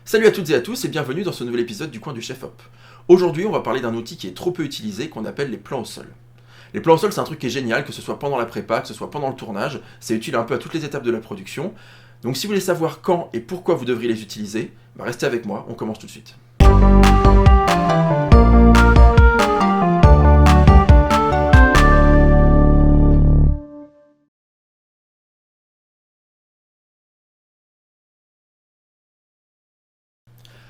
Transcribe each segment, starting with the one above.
Salut à toutes et à tous et bienvenue dans ce nouvel épisode du coin du chef op. Aujourd'hui on va parler d'un outil qui est trop peu utilisé qu'on appelle les plans au sol. Les plans au sol c'est un truc qui est génial, que ce soit pendant la prépa, que ce soit pendant le tournage, c'est utile un peu à toutes les étapes de la production. Donc si vous voulez savoir quand et pourquoi vous devriez les utiliser, restez avec moi, on commence tout de suite.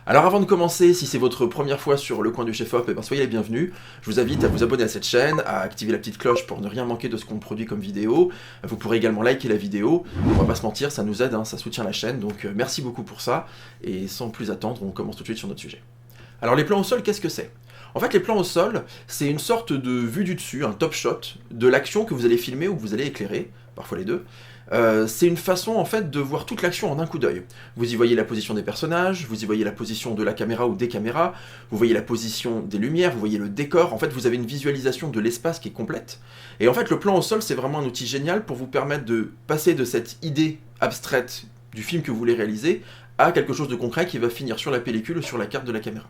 Alors avant de commencer, si c'est votre première fois sur le coin du chef op, soyez les bienvenus. Je vous invite à vous abonner à cette chaîne, à activer la petite cloche pour ne rien manquer de ce qu'on produit comme vidéo. Vous pourrez également liker la vidéo. On va pas se mentir, ça nous aide, ça soutient la chaîne, donc merci beaucoup pour ça. Et sans plus attendre, on commence tout de suite sur notre sujet. Alors les plans au sol, qu'est-ce que c'est ? En fait, les plans au sol, c'est une sorte de vue du dessus, un top shot, de l'action que vous allez filmer ou que vous allez éclairer, parfois les deux. C'est une façon en fait de voir toute l'action en un coup d'œil. Vous y voyez la position des personnages, vous y voyez la position de la caméra ou des caméras, vous voyez la position des lumières, vous voyez le décor, en fait vous avez une visualisation de l'espace qui est complète. Et en fait le plan au sol c'est vraiment un outil génial pour vous permettre de passer de cette idée abstraite du film que vous voulez réaliser à quelque chose de concret qui va finir sur la pellicule ou sur la carte de la caméra.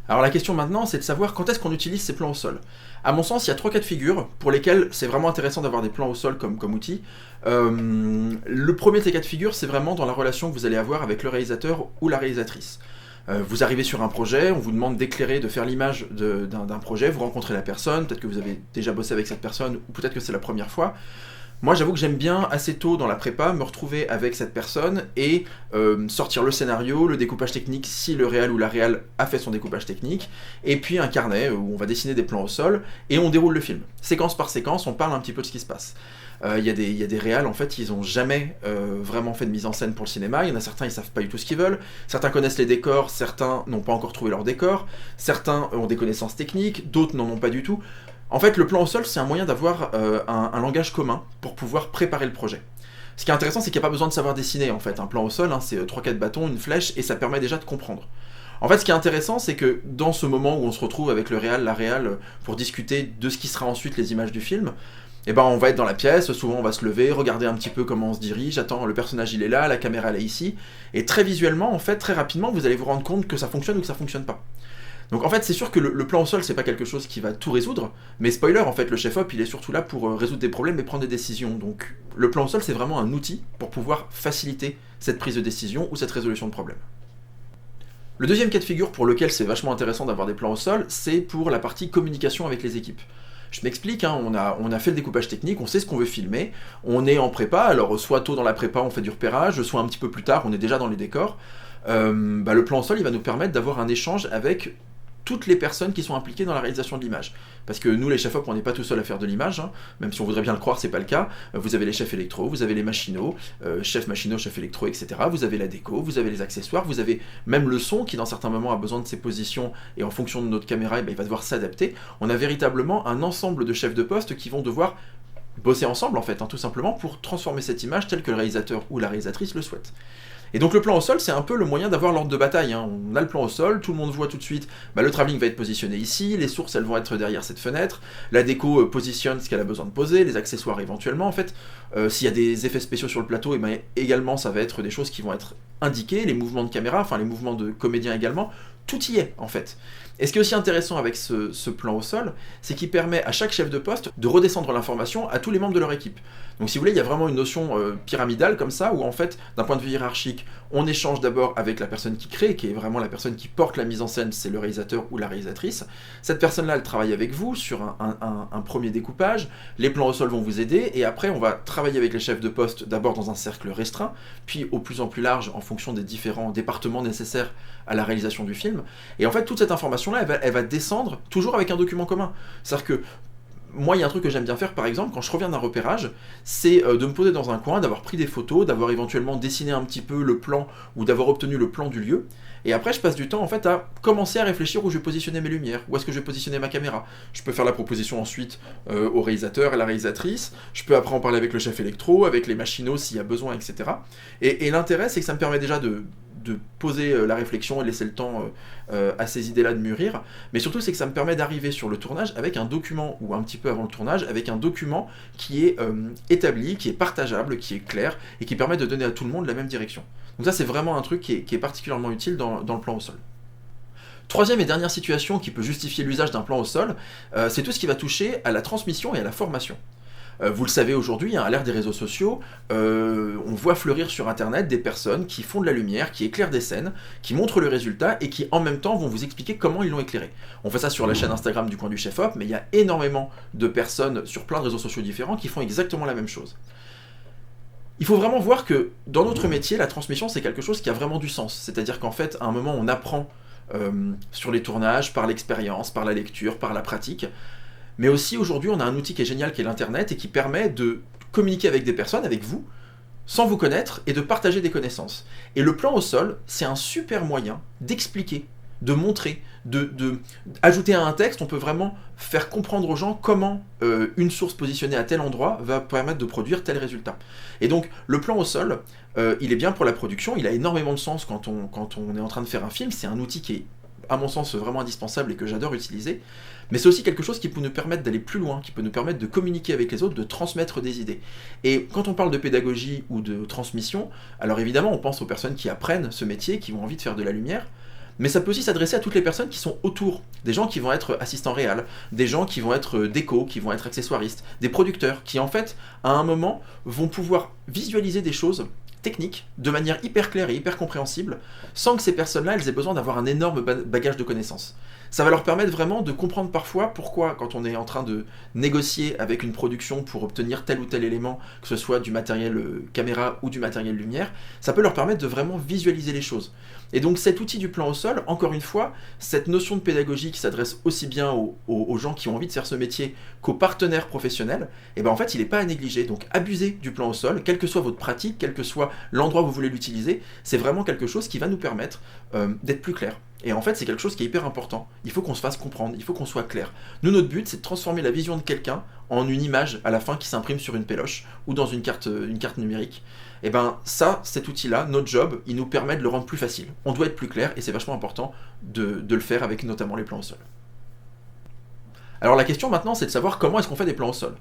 Alors la question maintenant, c'est de savoir quand est-ce qu'on utilise ces plans au sol. À mon sens, il y a 3 cas de figure pour lesquels c'est vraiment intéressant d'avoir des plans au sol comme outil. Le premier de ces cas de figure, c'est vraiment dans la relation que vous allez avoir avec le réalisateur ou la réalisatrice. Vous arrivez sur un projet, on vous demande d'éclairer, de faire l'image d'un projet, vous rencontrez la personne, peut-être que vous avez déjà bossé avec cette personne, ou peut-être que c'est la première fois. Moi, j'avoue que j'aime bien, assez tôt dans la prépa, me retrouver avec cette personne et sortir le scénario, le découpage technique si le réal ou la réal a fait son découpage technique, et puis un carnet où on va dessiner des plans au sol et on déroule le film. Séquence par séquence, on parle un petit peu de ce qui se passe. Il y a des réals, en fait, ils n'ont jamais vraiment fait de mise en scène pour le cinéma. Il y en a certains, ils savent pas du tout ce qu'ils veulent. Certains connaissent les décors, certains n'ont pas encore trouvé leur décor. Certains ont des connaissances techniques, d'autres n'en ont pas du tout. En fait, le plan au sol, c'est un moyen d'avoir un langage commun pour pouvoir préparer le projet. Ce qui est intéressant, c'est qu'il n'y a pas besoin de savoir dessiner, en fait. Un plan au sol, c'est 3-4 bâtons, une flèche, et ça permet déjà de comprendre. En fait, ce qui est intéressant, c'est que dans ce moment où on se retrouve avec le réal, la réal, pour discuter de ce qui sera ensuite les images du film, on va être dans la pièce, souvent on va se lever, regarder un petit peu comment on se dirige, attends, le personnage il est là, la caméra elle est ici, et très visuellement, en fait, très rapidement, vous allez vous rendre compte que ça fonctionne ou que ça fonctionne pas. Donc en fait, c'est sûr que le plan au sol, c'est pas quelque chose qui va tout résoudre, mais spoiler, en fait, le chef-op, il est surtout là pour résoudre des problèmes et prendre des décisions. Donc le plan au sol, c'est vraiment un outil pour pouvoir faciliter cette prise de décision ou cette résolution de problème. Le deuxième cas de figure pour lequel c'est vachement intéressant d'avoir des plans au sol, c'est pour la partie communication avec les équipes. Je m'explique, on a fait le découpage technique, on sait ce qu'on veut filmer, on est en prépa, alors soit tôt dans la prépa on fait du repérage, soit un petit peu plus tard on est déjà dans les décors. Le plan au sol il va nous permettre d'avoir un échange avec toutes les personnes qui sont impliquées dans la réalisation de l'image. Parce que nous, les chefs op, on n'est pas tout seul à faire de l'image, même si on voudrait bien le croire, c'est pas le cas. Vous avez les chefs électro, vous avez les machinaux, chef machinaux, chef électro, etc. Vous avez la déco, vous avez les accessoires, vous avez même le son qui, dans certains moments, a besoin de ses positions, et en fonction de notre caméra, il va devoir s'adapter. On a véritablement un ensemble de chefs de poste qui vont devoir bosser ensemble, en fait, tout simplement, pour transformer cette image telle que le réalisateur ou la réalisatrice le souhaite. Et donc le plan au sol, c'est un peu le moyen d'avoir l'ordre de bataille. On a le plan au sol, tout le monde voit tout de suite, le travelling va être positionné ici, les sources elles vont être derrière cette fenêtre, la déco positionne ce qu'elle a besoin de poser, les accessoires éventuellement. En fait, s'il y a des effets spéciaux sur le plateau, également ça va être des choses qui vont être indiquées, les mouvements de caméra, les mouvements de comédiens également, tout y est en fait. Et ce qui est aussi intéressant avec ce plan au sol, c'est qu'il permet à chaque chef de poste de redescendre l'information à tous les membres de leur équipe. Donc si vous voulez, il y a vraiment une notion pyramidale comme ça, où en fait, d'un point de vue hiérarchique, on échange d'abord avec la personne qui crée, qui est vraiment la personne qui porte la mise en scène, c'est le réalisateur ou la réalisatrice. Cette personne-là, elle travaille avec vous sur un premier découpage, les plans au sol vont vous aider, et après on va travailler avec les chefs de poste d'abord dans un cercle restreint, puis au plus en plus large en fonction des différents départements nécessaires à la réalisation du film. Et en fait, toute cette information-là, elle va descendre toujours avec un document commun. C'est-à-dire que moi, il y a un truc que j'aime bien faire, par exemple, quand je reviens d'un repérage, c'est de me poser dans un coin, d'avoir pris des photos, d'avoir éventuellement dessiné un petit peu le plan, ou d'avoir obtenu le plan du lieu, et après je passe du temps en fait à commencer à réfléchir où je vais positionner mes lumières, où est-ce que je vais positionner ma caméra. Je peux faire la proposition ensuite au réalisateur, à la réalisatrice, je peux après en parler avec le chef électro, avec les machinaux s'il y a besoin, etc. Et l'intérêt, c'est que ça me permet déjà de poser la réflexion et laisser le temps à ces idées-là de mûrir, mais surtout c'est que ça me permet d'arriver sur le tournage avec un document, ou un petit peu avant le tournage, avec un document qui est établi, qui est partageable, qui est clair, et qui permet de donner à tout le monde la même direction. Donc ça c'est vraiment un truc qui est particulièrement utile dans le plan au sol. Troisième et dernière situation qui peut justifier l'usage d'un plan au sol, c'est tout ce qui va toucher à la transmission et à la formation. Vous le savez aujourd'hui, à l'ère des réseaux sociaux, on voit fleurir sur internet des personnes qui font de la lumière, qui éclairent des scènes, qui montrent le résultat et qui en même temps vont vous expliquer comment ils l'ont éclairé. On fait ça sur la chaîne Instagram du coin du chef-op, mais il y a énormément de personnes sur plein de réseaux sociaux différents qui font exactement la même chose. Il faut vraiment voir que dans notre métier, la transmission c'est quelque chose qui a vraiment du sens. C'est-à-dire qu'en fait, à un moment on apprend sur les tournages, par l'expérience, par la lecture, par la pratique. Mais aussi aujourd'hui on a un outil qui est génial qui est l'internet et qui permet de communiquer avec des personnes, avec vous, sans vous connaître et de partager des connaissances. Et le plan au sol, c'est un super moyen d'expliquer, de montrer, de ajouter à un texte, on peut vraiment faire comprendre aux gens comment une source positionnée à tel endroit va permettre de produire tel résultat. Et donc le plan au sol, il est bien pour la production, il a énormément de sens quand on est en train de faire un film, c'est un outil qui est à mon sens vraiment indispensable et que j'adore utiliser, mais c'est aussi quelque chose qui peut nous permettre d'aller plus loin, qui peut nous permettre de communiquer avec les autres, de transmettre des idées. Et quand on parle de pédagogie ou de transmission, alors évidemment on pense aux personnes qui apprennent ce métier, qui ont envie de faire de la lumière, mais ça peut aussi s'adresser à toutes les personnes qui sont autour, des gens qui vont être assistants réals, des gens qui vont être déco, qui vont être accessoiristes, des producteurs, qui en fait, à un moment, vont pouvoir visualiser des choses techniques, de manière hyper claire et hyper compréhensible, sans que ces personnes-là, elles aient besoin d'avoir un énorme bagage de connaissances. Ça va leur permettre vraiment de comprendre parfois pourquoi, quand on est en train de négocier avec une production pour obtenir tel ou tel élément, que ce soit du matériel caméra ou du matériel lumière, ça peut leur permettre de vraiment visualiser les choses. Et donc cet outil du plan au sol, encore une fois, cette notion de pédagogie qui s'adresse aussi bien aux gens qui ont envie de faire ce métier qu'aux partenaires professionnels, et ben en fait il n'est pas à négliger. Donc abusez du plan au sol, quelle que soit votre pratique, quel que soit l'endroit où vous voulez l'utiliser, c'est vraiment quelque chose qui va nous permettre d'être plus clair. Et en fait c'est quelque chose qui est hyper important, il faut qu'on se fasse comprendre, il faut qu'on soit clair. Nous notre but c'est de transformer la vision de quelqu'un en une image à la fin qui s'imprime sur une péloche ou dans une carte numérique. Et ben ça, cet outil-là, notre job, il nous permet de le rendre plus facile. On doit être plus clair et c'est vachement important de le faire avec notamment les plans au sol. Alors la question maintenant c'est de savoir comment est-ce qu'on fait des plans au sol.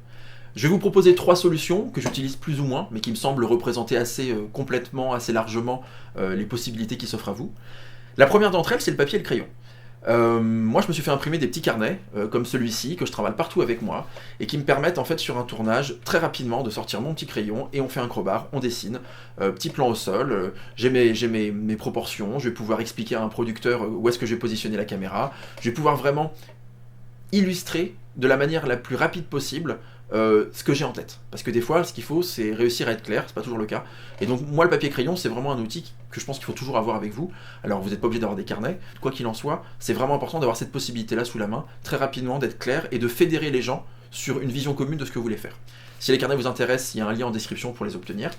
Je vais vous proposer 3 solutions que j'utilise plus ou moins, mais qui me semblent représenter assez complètement, assez largement les possibilités qui s'offrent à vous. La première d'entre elles, c'est le papier et le crayon. Moi je me suis fait imprimer des petits carnets comme celui-ci que je travaille partout avec moi et qui me permettent en fait sur un tournage très rapidement de sortir mon petit crayon et on fait un crowbar, on dessine, petit plan au sol, j'ai mes proportions, je vais pouvoir expliquer à un producteur où est-ce que je vais positionner la caméra, je vais pouvoir vraiment illustrer de la manière la plus rapide possible ce que j'ai en tête. Parce que des fois, ce qu'il faut, c'est réussir à être clair, c'est pas toujours le cas. Et donc, moi, le papier-crayon, c'est vraiment un outil que je pense qu'il faut toujours avoir avec vous. Alors, vous n'êtes pas obligé d'avoir des carnets, quoi qu'il en soit, c'est vraiment important d'avoir cette possibilité-là sous la main, très rapidement, d'être clair et de fédérer les gens sur une vision commune de ce que vous voulez faire. Si les carnets vous intéressent, il y a un lien en description pour les obtenir.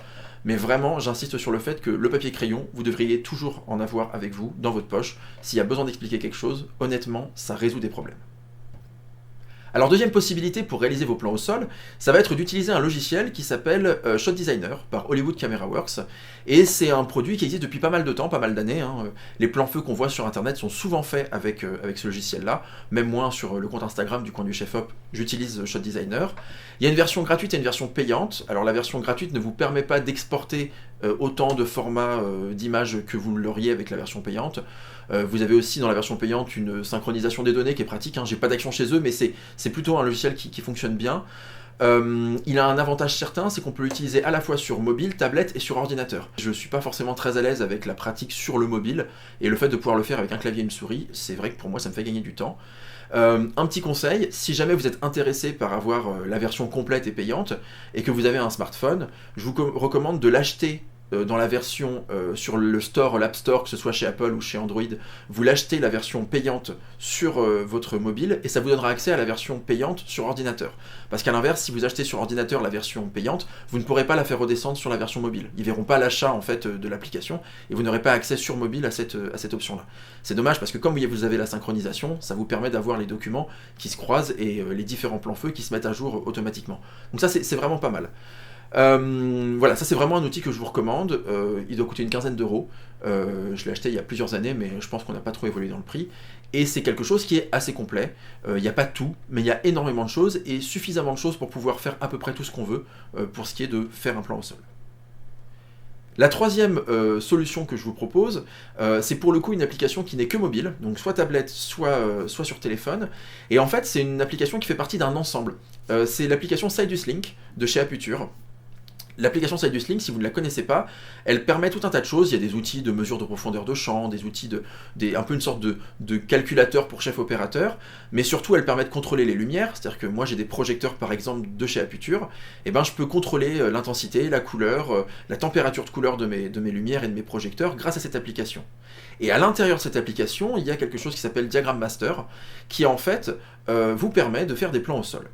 Mais vraiment, j'insiste sur le fait que le papier-crayon, vous devriez toujours en avoir avec vous, dans votre poche. S'il y a besoin d'expliquer quelque chose, honnêtement, ça résout des problèmes. Alors deuxième possibilité pour réaliser vos plans au sol, ça va être d'utiliser un logiciel qui s'appelle Shot Designer par Hollywood Camera Works. Et c'est un produit qui existe depuis pas mal de temps, pas mal d'années. Les plans feu qu'on voit sur internet sont souvent faits avec ce logiciel-là. Même moi sur le compte Instagram du coin du chef-op, j'utilise Shot Designer. Il y a une version gratuite et une version payante. Alors la version gratuite ne vous permet pas d'exporter autant de formats d'images que vous l'auriez avec la version payante. Vous avez aussi dans la version payante une synchronisation des données qui est pratique. J'ai pas d'action chez eux, mais c'est plutôt un logiciel qui fonctionne bien. Il a un avantage certain, c'est qu'on peut l'utiliser à la fois sur mobile, tablette et sur ordinateur. Je suis pas forcément très à l'aise avec la pratique sur le mobile, et le fait de pouvoir le faire avec un clavier et une souris, c'est vrai que pour moi ça me fait gagner du temps. Un petit conseil, si jamais vous êtes intéressé par avoir la version complète et payante, et que vous avez un smartphone, je vous recommande de l'acheter dans la version sur le store, l'App Store, que ce soit chez Apple ou chez Android, vous l'achetez la version payante sur votre mobile et ça vous donnera accès à la version payante sur ordinateur. Parce qu'à l'inverse, si vous achetez sur ordinateur la version payante, vous ne pourrez pas la faire redescendre sur la version mobile. Ils verront pas l'achat en fait de l'application et vous n'aurez pas accès sur mobile à cette option-là. C'est dommage parce que comme vous avez la synchronisation, ça vous permet d'avoir les documents qui se croisent et les différents plans feu qui se mettent à jour automatiquement. Donc ça c'est vraiment pas mal. Voilà, ça c'est vraiment un outil que je vous recommande. Il doit coûter une quinzaine d'euros. Je l'ai acheté il y a plusieurs années, mais je pense qu'on n'a pas trop évolué dans le prix. Et c'est quelque chose qui est assez complet. Il n'y a pas tout, mais il y a énormément de choses et suffisamment de choses pour pouvoir faire à peu près tout ce qu'on veut pour ce qui est de faire un plan au sol. La troisième solution que je vous propose, c'est pour le coup une application qui n'est que mobile, donc soit tablette, soit sur téléphone. Et en fait, c'est une application qui fait partie d'un ensemble. C'est l'application Sidus Link de chez Aputure. L'application Sidus Link, si vous ne la connaissez pas, elle permet tout un tas de choses. Il y a des outils de mesure de profondeur de champ, des outils un peu une sorte de calculateur pour chef opérateur, mais surtout elle permet de contrôler les lumières. C'est-à-dire que moi j'ai des projecteurs par exemple de chez Aputure, et ben je peux contrôler l'intensité, la couleur, la température de couleur de mes lumières et de mes projecteurs grâce à cette application. Et à l'intérieur de cette application, il y a quelque chose qui s'appelle Diagram Master, qui en fait vous permet de faire des plans au sol.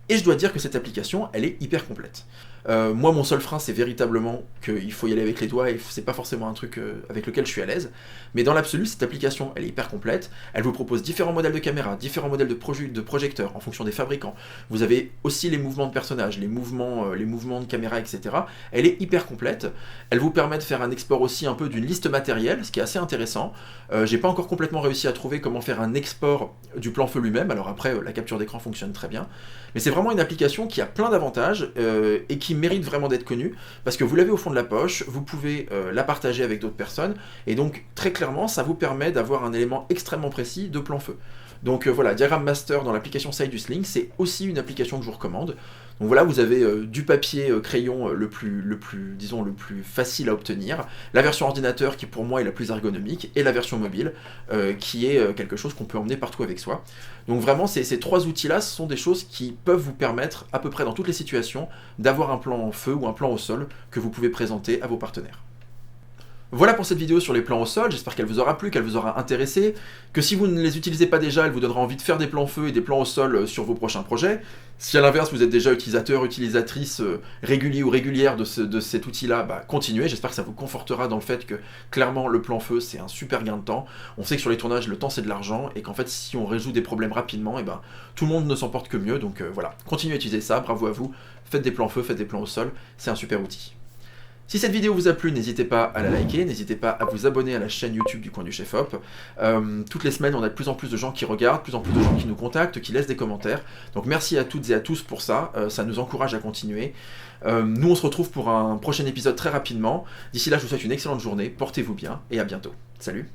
Et je dois dire que cette application, elle est hyper complète. Moi, mon seul frein, c'est véritablement qu'il faut y aller avec les doigts et c'est pas forcément un truc avec lequel je suis à l'aise. Mais dans l'absolu, cette application, elle est hyper complète. Elle vous propose différents modèles de caméra, différents modèles de projecteurs en fonction des fabricants. Vous avez aussi les mouvements de personnages, les mouvements de caméra, etc. Elle est hyper complète. Elle vous permet de faire un export aussi un peu d'une liste matérielle, ce qui est assez intéressant. J'ai pas encore complètement réussi à trouver comment faire un export du plan feu lui-même. Alors après, la capture d'écran fonctionne très bien. Mais c'est vraiment une application qui a plein d'avantages et qui mérite vraiment d'être connue parce que vous l'avez au fond de la poche, vous pouvez la partager avec d'autres personnes et donc très clairement ça vous permet d'avoir un élément extrêmement précis de plan feu. Donc voilà, Diagram Master dans l'application Sidus Link, c'est aussi une application que je vous recommande. Donc voilà, vous avez du papier crayon le plus facile à obtenir, la version ordinateur qui pour moi est la plus ergonomique, et la version mobile qui est quelque chose qu'on peut emmener partout avec soi. Donc vraiment, ces trois outils-là, ce sont des choses qui peuvent vous permettre, à peu près dans toutes les situations, d'avoir un plan en feu ou un plan au sol que vous pouvez présenter à vos partenaires. Voilà pour cette vidéo sur les plans au sol, j'espère qu'elle vous aura plu, qu'elle vous aura intéressé, que si vous ne les utilisez pas déjà, elle vous donnera envie de faire des plans feu et des plans au sol sur vos prochains projets. Si à l'inverse vous êtes déjà utilisateur, utilisatrice régulier ou régulière de cet outil-là, bah, continuez, j'espère que ça vous confortera dans le fait que clairement le plan feu c'est un super gain de temps. On sait que sur les tournages le temps c'est de l'argent et qu'en fait si on résout des problèmes rapidement, et ben, tout le monde ne s'en porte que mieux, donc voilà, continuez à utiliser ça, bravo à vous, faites des plans feu, faites des plans au sol, c'est un super outil. Si cette vidéo vous a plu, n'hésitez pas à la liker, n'hésitez pas à vous abonner à la chaîne YouTube du Coin du Chef Op. Toutes les semaines, on a de plus en plus de gens qui regardent, de plus en plus de gens qui nous contactent, qui laissent des commentaires. Donc merci à toutes et à tous pour ça, ça nous encourage à continuer. Nous, on se retrouve pour un prochain épisode très rapidement. D'ici là, je vous souhaite une excellente journée, portez-vous bien et à bientôt. Salut!